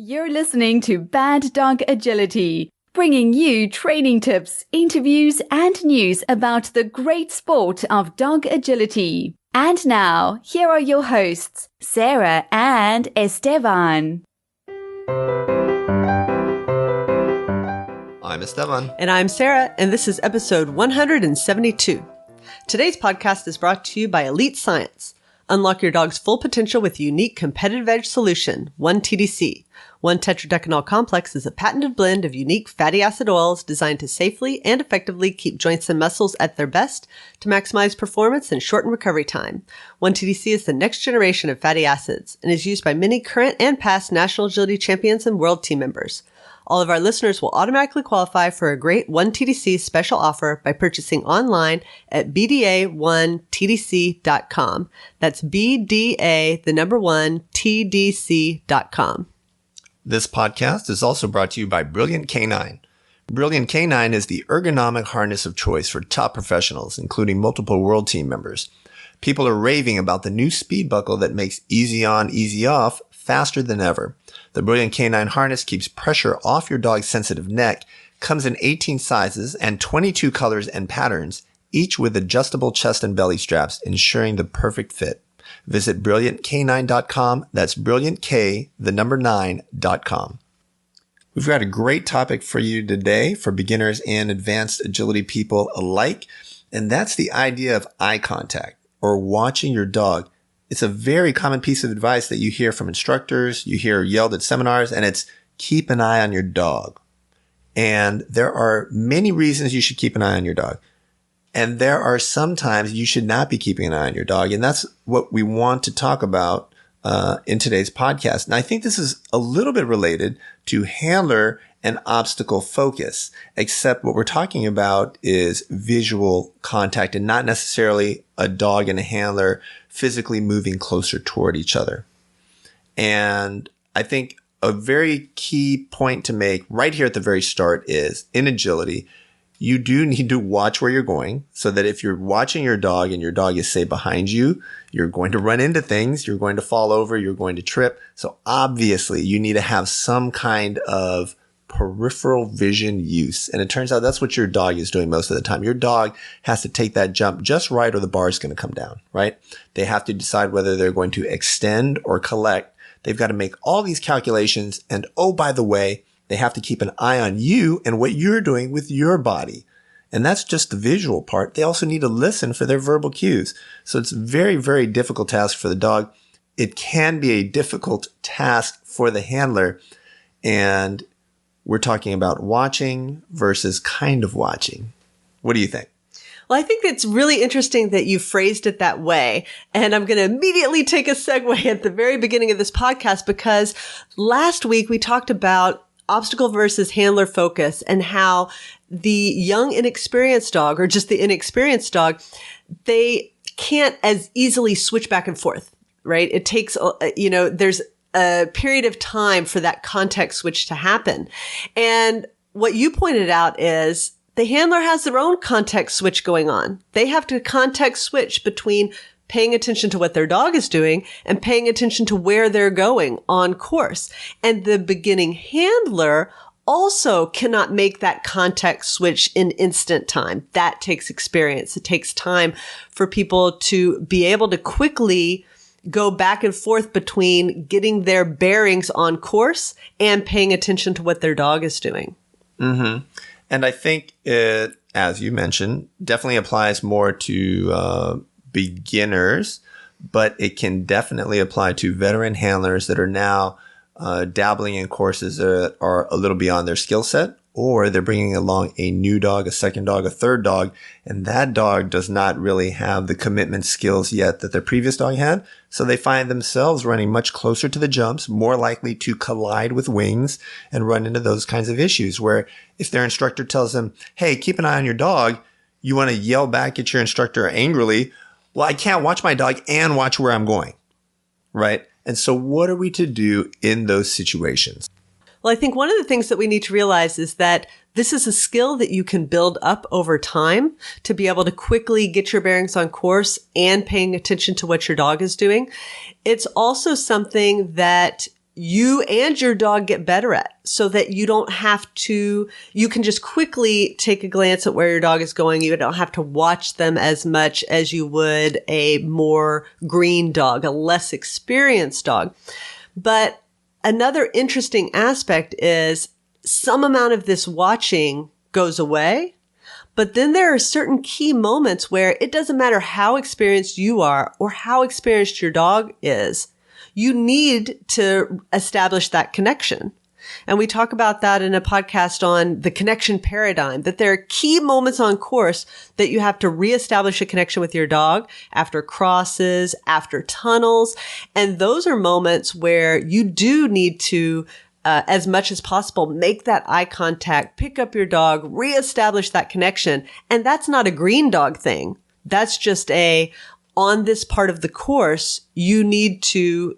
You're listening to Bad Dog Agility, bringing you training tips, interviews, and news about the great sport of dog agility. And now, here are your hosts, Sarah and Esteban. I'm Esteban. And I'm Sarah, and this is episode 172. Today's podcast is brought to you by Elite Science. Unlock your dog's full potential with a unique competitive edge solution, 1TDC. 1-tetradecanol complex is a patented blend of unique fatty acid oils designed to safely and effectively keep joints and muscles at their best to maximize performance and shorten recovery time. 1TDC is the next generation of fatty acids and is used by many current and past national agility champions and world team members. All of our listeners will automatically qualify for a great 1TDC special offer by purchasing online at bda1tdc.com. That's BDA1TDC.com. This podcast is also brought to you by Brilliant Canine. Brilliant Canine is the ergonomic harness of choice for top professionals, including multiple world team members. People are raving about the new speed buckle that makes easy on, easy off faster than ever. The Brilliant Canine harness keeps pressure off your dog's sensitive neck, comes in 18 sizes and 22 colors and patterns, each with adjustable chest and belly straps, ensuring the perfect fit. Visit brilliantcanine.com. That's brilliantk9.com. We've got a great topic for you today for beginners and advanced agility people alike, and that's the idea of eye contact or watching your dog. It's a very common piece of advice that you hear from instructors, you hear yelled at seminars, and it's keep an eye on your dog. And there are many reasons you should keep an eye on your dog. And there are some times you should not be keeping an eye on your dog. And that's what we want to talk about in today's podcast. And I think this is a little bit related to handler and obstacle focus, except what we're talking about is visual contact and not necessarily a dog and a handler physically moving closer toward each other. And I think a very key point to make right here at the very start is in agility, you do need to watch where you're going so that if you're watching your dog and your dog is, say, behind you, you're going to run into things, you're going to fall over, you're going to trip. So obviously you need to have some kind of peripheral vision use. And it turns out that's what your dog is doing most of the time. Your dog has to take that jump just right or the bar is going to come down, right? They have to decide whether they're going to extend or collect. They've got to make all these calculations. And oh, by the way, they have to keep an eye on you and what you're doing with your body. And that's just the visual part. They also need to listen for their verbal cues. So it's a very, very difficult task for the dog. It can be a difficult task for the handler. And we're talking about watching versus kind of watching. What do you think? Well, I think it's really interesting that you phrased it that way. And I'm going to immediately take a segue at the very beginning of this podcast because last week we talked about obstacle versus handler focus and how the young inexperienced dog or just the inexperienced dog, they can't as easily switch back and forth, right? It takes, there's a period of time for that context switch to happen. And what you pointed out is the handler has their own context switch going on. They have to context switch between paying attention to what their dog is doing and paying attention to where they're going on course. And the beginning handler also cannot make that context switch in instant time. That takes experience. It takes time for people to be able to quickly go back and forth between getting their bearings on course and paying attention to what their dog is doing. Mm-hmm. And I think it, as you mentioned, definitely applies more to beginners, but it can definitely apply to veteran handlers that are now dabbling in courses that are a little beyond their skill set, or they're bringing along a new dog, a second dog, a third dog, and that dog does not really have the commitment skills yet that their previous dog had. So they find themselves running much closer to the jumps, more likely to collide with wings and run into those kinds of issues where if their instructor tells them, hey, keep an eye on your dog, you want to yell back at your instructor angrily, well, I can't watch my dog and watch where I'm going, right? And so what are we to do in those situations? Well, I think one of the things that we need to realize is that this is a skill that you can build up over time to be able to quickly get your bearings on course and paying attention to what your dog is doing. It's also something that you and your dog get better at, so that you can just quickly take a glance at where your dog is going. You don't have to watch them as much as you would a more green dog, a less experienced dog. But another interesting aspect is some amount of this watching goes away. But then there are certain key moments where it doesn't matter how experienced you are or how experienced your dog is. You need to establish that connection. And we talk about that in a podcast on the connection paradigm, that there are key moments on course that you have to reestablish a connection with your dog after crosses, after tunnels. And those are moments where you do need to, as much as possible, make that eye contact, pick up your dog, reestablish that connection. And that's not a green dog thing. That's just on this part of the course, you need to,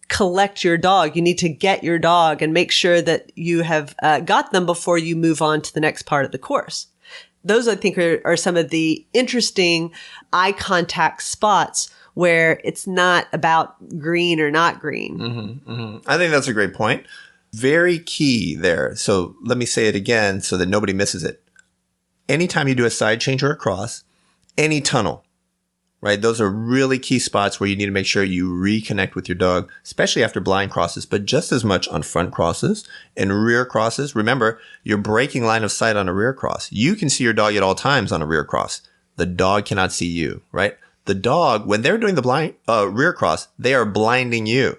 collect your dog. You need to get your dog and make sure that you have got them before you move on to the next part of the course. Those, I think, are some of the interesting eye contact spots where it's not about green or not green. Mm-hmm, mm-hmm. I think that's a great point. Very key there. So let me say it again so that nobody misses it. Anytime you do a side change or a cross, any tunnel, right? Those are really key spots where you need to make sure you reconnect with your dog, especially after blind crosses, but just as much on front crosses and rear crosses. Remember, you're breaking line of sight on a rear cross. You can see your dog at all times on a rear cross. The dog cannot see you, right? The dog, when they're doing the rear cross, they are blinding you.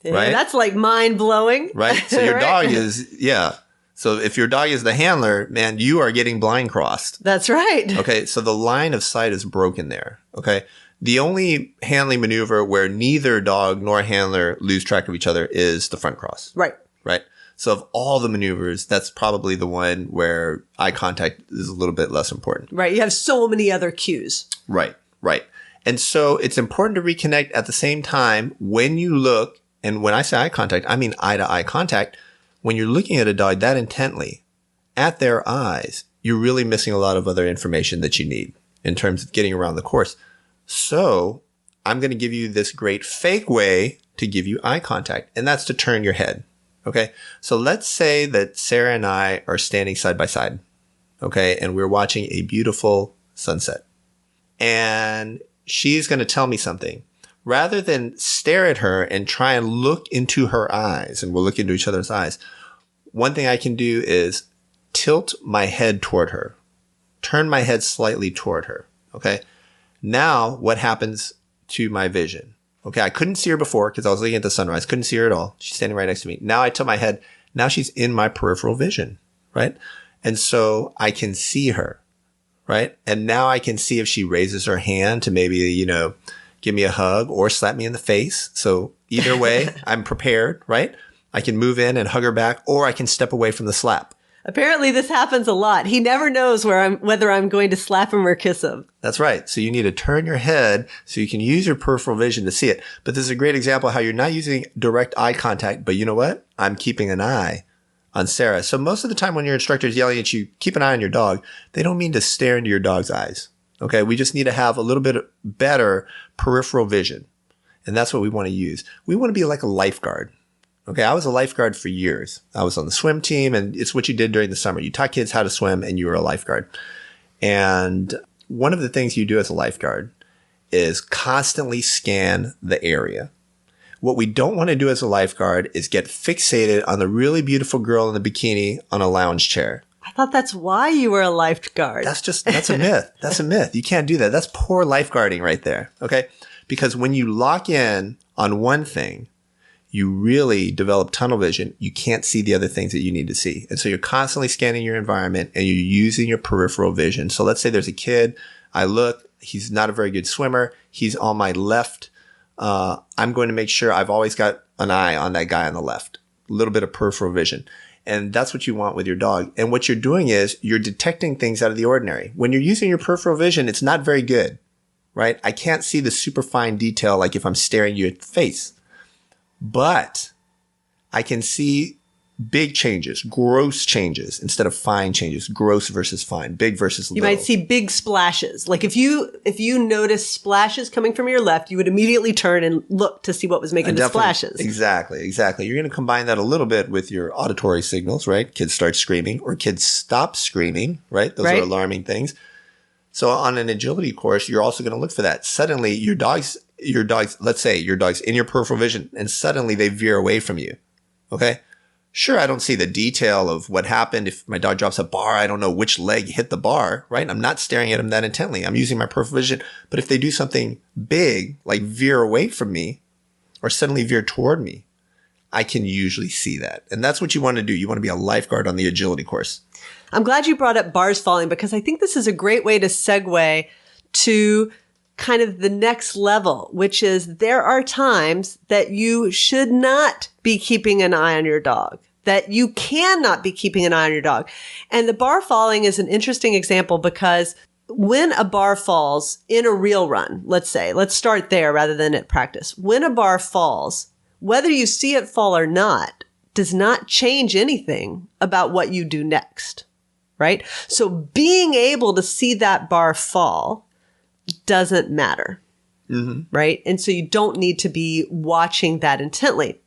Yeah, right? That's like mind blowing. Right? So your Right? dog is, yeah. So if your dog is the handler, man, you are getting blind crossed. That's right. Okay. So the line of sight is broken there. Okay. The only handling maneuver where neither dog nor handler lose track of each other is the front cross. Right. Right. So of all the maneuvers, that's probably the one where eye contact is a little bit less important. Right. You have so many other cues. Right. Right. And so it's important to reconnect at the same time when you look. And when I say eye contact, I mean eye to eye contact. When you're looking at a dog that intently at their eyes, you're really missing a lot of other information that you need in terms of getting around the course. So I'm going to give you this great fake way to give you eye contact, and that's to turn your head. Okay. So let's say that Sarah and I are standing side by side. Okay. And we're watching a beautiful sunset, and she's going to tell me something. Rather than stare at her and try and look into her eyes, and we'll look into each other's eyes, one thing I can do is tilt my head toward her, turn my head slightly toward her. Okay. Now what happens to my vision? Okay. I couldn't see her before because I was looking at the sunrise. Couldn't see her at all. She's standing right next to me. Now I tilt my head. Now she's in my peripheral vision. Right. And so I can see her. Right. And now I can see if she raises her hand to maybe, give me a hug or slap me in the face. So either way, I'm prepared, right? I can move in and hug her back, or I can step away from the slap. Apparently this happens a lot. He never knows whether I'm going to slap him or kiss him. That's right. So you need to turn your head so you can use your peripheral vision to see it. But this is a great example of how you're not using direct eye contact, but you know what? I'm keeping an eye on Sarah. So most of the time when your instructor is yelling at you, keep an eye on your dog, they don't mean to stare into your dog's eyes. Okay. We just need to have a little bit better peripheral vision. And that's what we want to use. We want to be like a lifeguard. Okay. I was a lifeguard for years. I was on the swim team, and it's what you did during the summer. You taught kids how to swim and you were a lifeguard. And one of the things you do as a lifeguard is constantly scan the area. What we don't want to do as a lifeguard is get fixated on the really beautiful girl in the bikini on a lounge chair. I thought that's why you were a lifeguard. That's a myth. That's a myth. You can't do that. That's poor lifeguarding right there. Okay. Because when you lock in on one thing, you really develop tunnel vision. You can't see the other things that you need to see. And so you're constantly scanning your environment and you're using your peripheral vision. So let's say there's a kid. I look, he's not a very good swimmer. He's on my left. I'm going to make sure I've always got an eye on that guy on the left. A little bit of peripheral vision. And that's what you want with your dog. And what you're doing is you're detecting things out of the ordinary. When you're using your peripheral vision, it's not very good, right? I can't see the super fine detail like if I'm staring you at the face. But I can see big changes, gross changes instead of fine changes, gross versus fine, big versus little. You might see big splashes. Like if you notice splashes coming from your left, you would immediately turn and look to see what was making the splashes. Exactly. You're going to combine that a little bit with your auditory signals, right? Kids start screaming or kids stop screaming, right? Those are alarming things. So on an agility course, you're also going to look for that. Suddenly your dog's, let's say your dog's in your peripheral vision and suddenly they veer away from you. Okay. Sure, I don't see the detail of what happened. If my dog drops a bar, I don't know which leg hit the bar, right? I'm not staring at him that intently. I'm using my peripheral vision. But if they do something big, like veer away from me or suddenly veer toward me, I can usually see that. And that's what you want to do. You want to be a lifeguard on the agility course. I'm glad you brought up bars falling because I think this is a great way to segue to kind of the next level, which is there are times that you should not be keeping an eye on your dog, that you cannot be keeping an eye on your dog. And the bar falling is an interesting example because when a bar falls in a real run, let's start there rather than at practice. When a bar falls, whether you see it fall or not, does not change anything about what you do next, right? So being able to see that bar fall doesn't matter, right? And so you don't need to be watching that intently.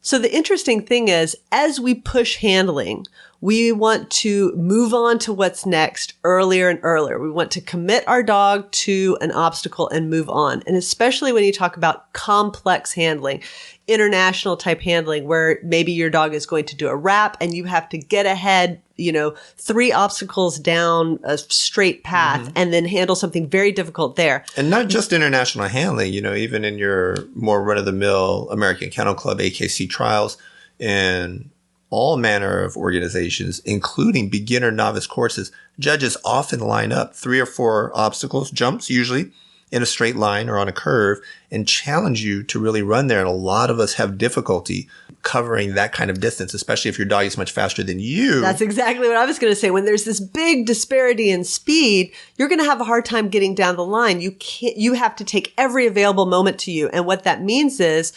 So the interesting thing is, as we push handling, we want to move on to what's next earlier and earlier. We want to commit our dog to an obstacle and move on. And especially when you talk about complex handling, international type handling, where maybe your dog is going to do a wrap and you have to get ahead, 3 obstacles down a straight path and then handle something very difficult there. And not just international handling, even in your more run-of-the-mill American Kennel Club, AKC trials, and all manner of organizations, including beginner novice courses, judges often line up 3 or 4 obstacles, jumps usually, in a straight line or on a curve and challenge you to really run there. And a lot of us have difficulty covering that kind of distance, especially if your dog is much faster than you. That's exactly what I was going to say. When there's this big disparity in speed, you're going to have a hard time getting down the line. You have to take every available moment to you. And what that means is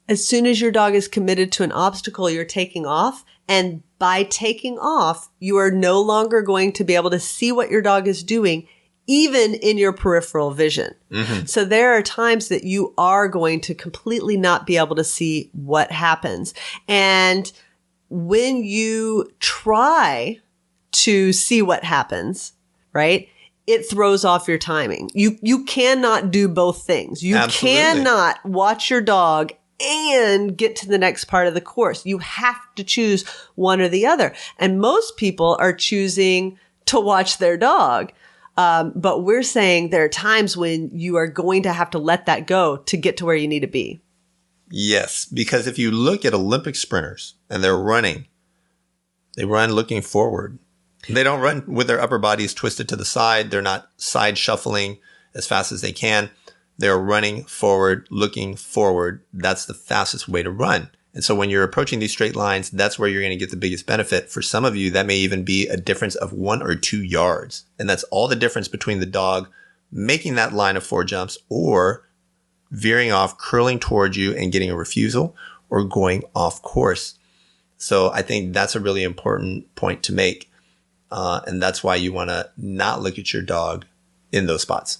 as soon as your dog is committed to an obstacle, you're taking off. And by taking off, you are no longer going to be able to see what your dog is doing, even in your peripheral vision. So there are times that you are going to completely not be able to see what happens. And when you try to see what happens, right, it throws off your timing. You cannot do both things. You cannot watch your dog and get to the next part of the course. You have to choose one or the other. And most people are choosing to watch their dog. But we're saying there are times when you are going to have to let that go to get to where you need to be. Yes, because if you look at Olympic sprinters and they're running, they run looking forward. They don't run with their upper bodies twisted to the side. They're not side shuffling as fast as they can. They're running forward, looking forward. That's the fastest way to run. And so when you're approaching these straight lines, that's where you're going to get the biggest benefit. For some of you, that may even be a difference of 1 or 2 yards. And that's all the difference between the dog making that line of 4 jumps or veering off, curling towards you and getting a refusal or going off course. So I think that's a really important point to make. And that's why you want to not look at your dog in those spots.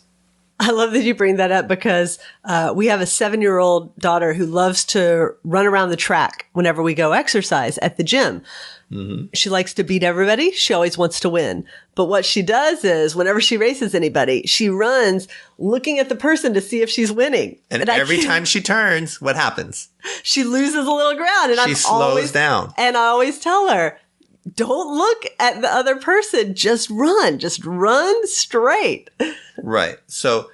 I love that you bring that up because we have a 7-year-old daughter who loves to run around the track whenever we go exercise at the gym. She likes to beat everybody. She always wants to win. But what she does is whenever she races anybody, she runs looking at the person to see if she's winning. And every time she turns, what happens? She loses a little ground. And she slows down. And I always tell her, don't look at the other person. Just run straight. Right. So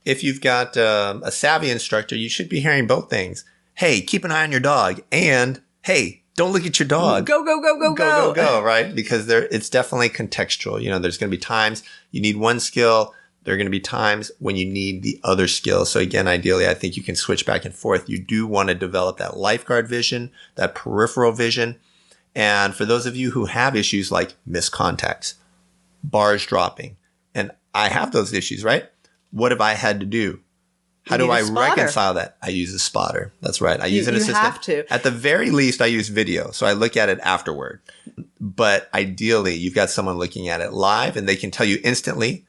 if you've got a savvy instructor, you should be hearing both things. Hey, keep an eye on your dog. And hey, don't look at your dog. Go. Right? Because it's definitely contextual. There's going to be times you need one skill. There are going to be times when you need the other skill. So again, ideally, I think you can switch back and forth. You do want to develop that lifeguard vision, that peripheral vision. And for those of you who have issues like missed contacts, bars dropping, and I have those issues, right? What have I had to do? How do I reconcile that? I use a spotter. That's right. I use an assistant. You have to. At the very least, I use video. So I look at it afterward. But ideally, you've got someone looking at it live and they can tell you instantly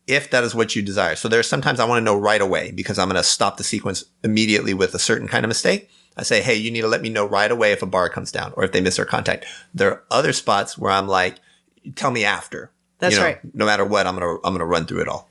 if that is what you desire. So there's sometimes I want to know right away because I'm going to stop the sequence immediately with a certain kind of mistake. I say, hey, you need to let me know right away if a bar comes down or if they miss their contact. There are other spots where I'm like, tell me after. That's right. No matter what, I'm going to run through it all.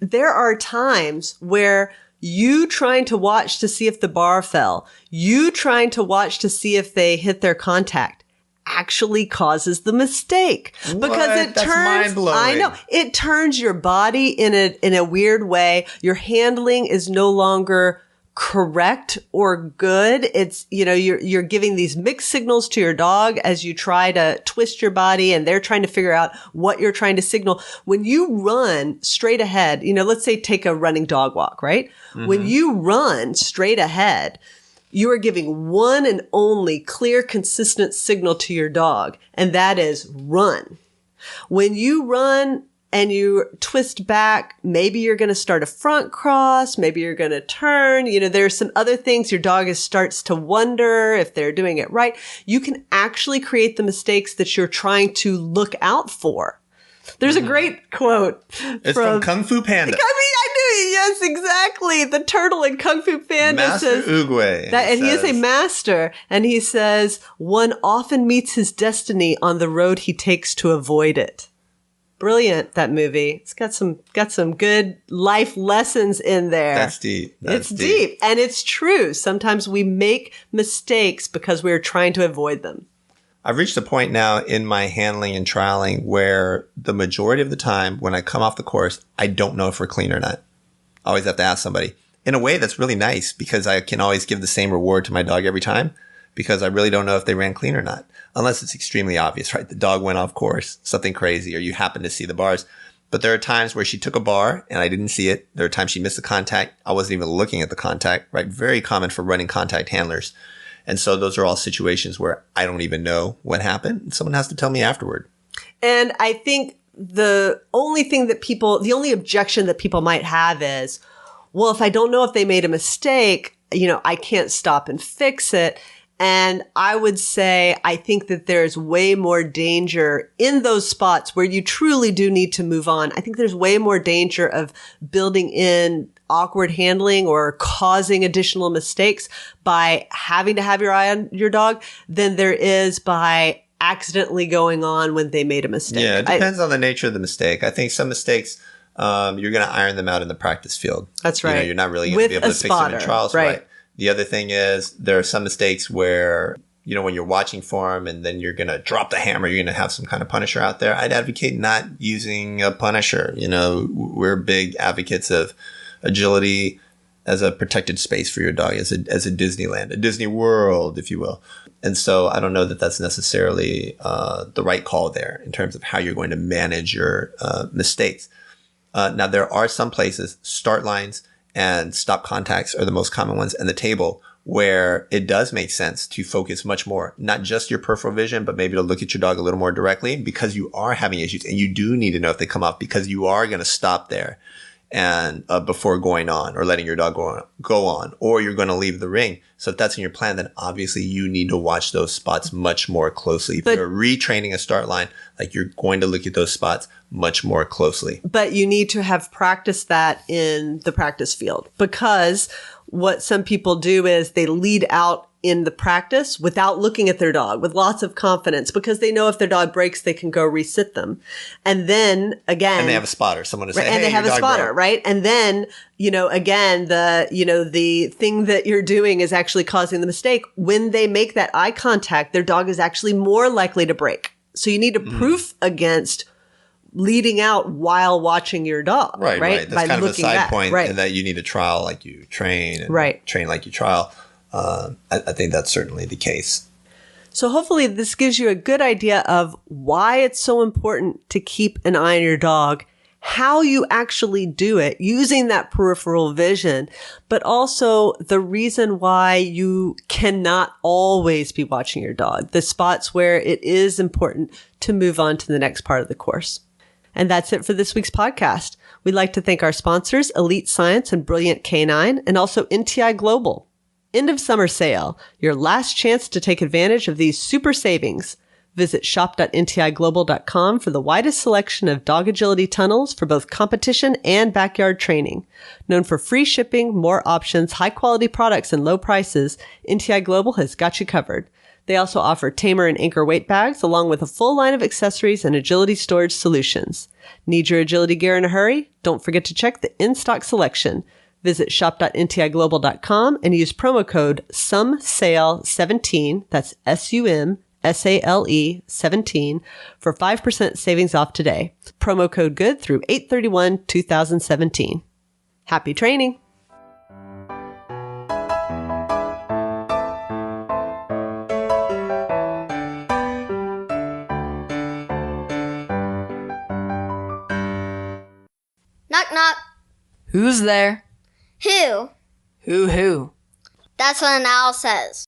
There are times where you trying to watch to see if the bar fell, you trying to watch to see if they hit their contact actually causes the mistake because it turns, mind-blowing. I know, it turns your body in a weird way. Your handling is no longer correct or good. It's, you're giving these mixed signals to your dog as you try to twist your body and they're trying to figure out what you're trying to signal. When you run straight ahead, let's say take a running dog walk, right? Mm-hmm. When you run straight ahead, you are giving one and only clear, consistent signal to your dog, and that is run. When you run and you twist back, maybe you're going to start a front cross, maybe you're going to turn. There's some other things. Your dog starts to wonder if they're doing it right. You can actually create the mistakes that you're trying to look out for. There's a great quote. It's from Kung Fu Panda. I knew it. Yes, exactly. The turtle in Kung Fu Panda Master says, Oogway. And he is a master. And he says, one often meets his destiny on the road he takes to avoid it. Brilliant, that movie. It's got some good life lessons in there. That's deep. It's deep. And it's true. Sometimes we make mistakes because we're trying to avoid them. I've reached a point now in my handling and trialing where the majority of the time when I come off the course, I don't know if we're clean or not. I always have to ask somebody. In a way, that's really nice because I can always give the same reward to my dog every time because I really don't know if they ran clean or not. Unless it's extremely obvious, right? The dog went off course, something crazy, or you happen to see the bars. But there are times where she took a bar and I didn't see it. There are times she missed the contact. I wasn't even looking at the contact, right? Very common for running contact handlers. And so those are all situations where I don't even know what happened. Someone has to tell me afterward. And I think the only objection that people might have is, well, if I don't know if they made a mistake, I can't stop and fix it. And I would say, I think that there's way more danger in those spots where you truly do need to move on. I think there's way more danger of building in awkward handling or causing additional mistakes by having to have your eye on your dog than there is by accidentally going on when they made a mistake. Yeah, it depends on the nature of the mistake. I think some mistakes, you're going to iron them out in the practice field. That's right. You're not really going to be able to fix them in trials. Right. The other thing is there are some mistakes where, when you're watching for them and then you're going to drop the hammer, you're going to have some kind of punisher out there. I'd advocate not using a punisher. We're big advocates of agility as a protected space for your dog, as a Disneyland, a Disney World, if you will. And so I don't know that that's necessarily the right call there in terms of how you're going to manage your mistakes. Now, there are some places, start lines and stop contacts are the most common ones, and the table where it does make sense to focus much more, not just your peripheral vision, but maybe to look at your dog a little more directly because you are having issues and you do need to know if they come off because you are going to stop there and before going on or letting your dog go on, or you're going to leave the ring. So if that's in your plan, then obviously you need to watch those spots much more closely. If you're retraining a start line, you're going to look at those spots much more closely. But you need to have practiced that in the practice field because what some people do is they lead out in the practice without looking at their dog with lots of confidence because they know if their dog breaks, they can go resit them. And then again, and they have a spotter, someone to say, right, and hey, they have a spotter, broke. right? And then, again, the thing that you're doing is actually causing the mistake. When they make that eye contact, their dog is actually more likely to break. So you need to proof against leading out while watching your dog, right? That's by kind of a side point that you need to trial like you train and train like you trial. I think that's certainly the case. So hopefully this gives you a good idea of why it's so important to keep an eye on your dog, how you actually do it using that peripheral vision, but also the reason why you cannot always be watching your dog, the spots where it is important to move on to the next part of the course. And that's it for this week's podcast. We'd like to thank our sponsors, Elite Science and Brilliant Canine, and also NTI Global. End of summer sale, your last chance to take advantage of these super savings. Visit shop.ntiglobal.com for the widest selection of dog agility tunnels for both competition and backyard training. Known for free shipping, more options, high-quality products, and low prices, NTI Global has got you covered. They also offer tamer and anchor weight bags, along with a full line of accessories and agility storage solutions. Need your agility gear in a hurry? Don't forget to check the in-stock selection. Visit shop.ntiglobal.com and use promo code SUMSALE17, that's SUMSALE 17, for 5% savings off today. Promo code good through 8/31/2017. Happy training! Knock, knock. Who's there? Who? Who? That's what an owl says.